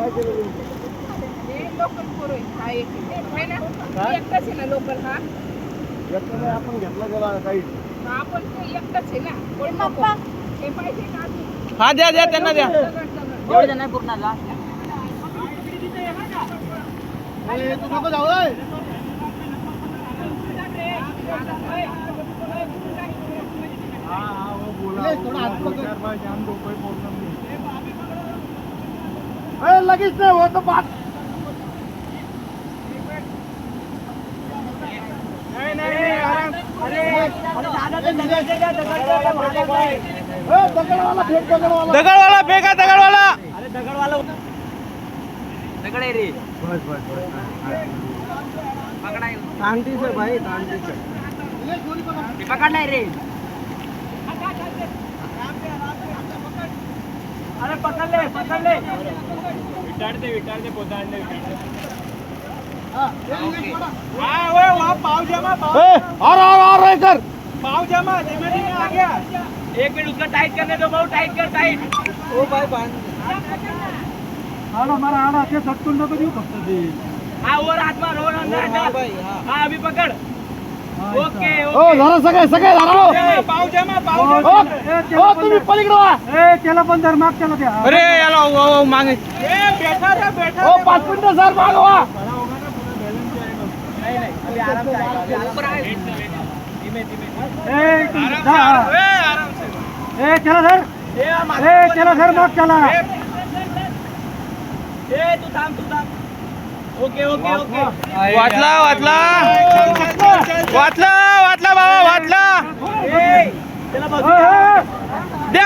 local पोरं हा एक आहे ना एकटाच आहे ना लोकल हा आपण घेतला गेला काही आपण ते एकटाच आहे ना कोण पप्पा हे पाहिजे का हा द्या द्या त्यांना द्या एवढं नाही पूर्ण जा तू नको जाऊ लगेच नाही होत बात दगडवाला फेका दगडवाला दगड आहे रे बस बस बस पकडाय तांटीच आहे भाई तांटीच आहे ते पकडलाय रे अरे पकडले विटाळते पोताडले और कर पाव जमा धीमे धीमे आ गया एक मिनट उसका टाइट करने दो बहुत टाइट कर टाइट ओ भाई बांध आड़ा मारा आड़ा ते सटकून नको देऊ फक्त ते हाँ और हाथ मार और अंदर अंदर हाँ अभी पकड़ ओके ओ जरा सगळे सगळे जरा पाव जमा ओ तुम्ही पलीकडे वा ए त्याला पण धर माग त्याला द्या अरे याला मागे बैठा ओ 5 मिनिटं सर मागवा अभी आराम से आएगा ऊपर आए धीमे धीमे आराम से ए चला धर चला धर माग चला तू थांब ओके ओके ओके वाचला वाचला वाचला वाचला बाबा वाचला त्याला बघ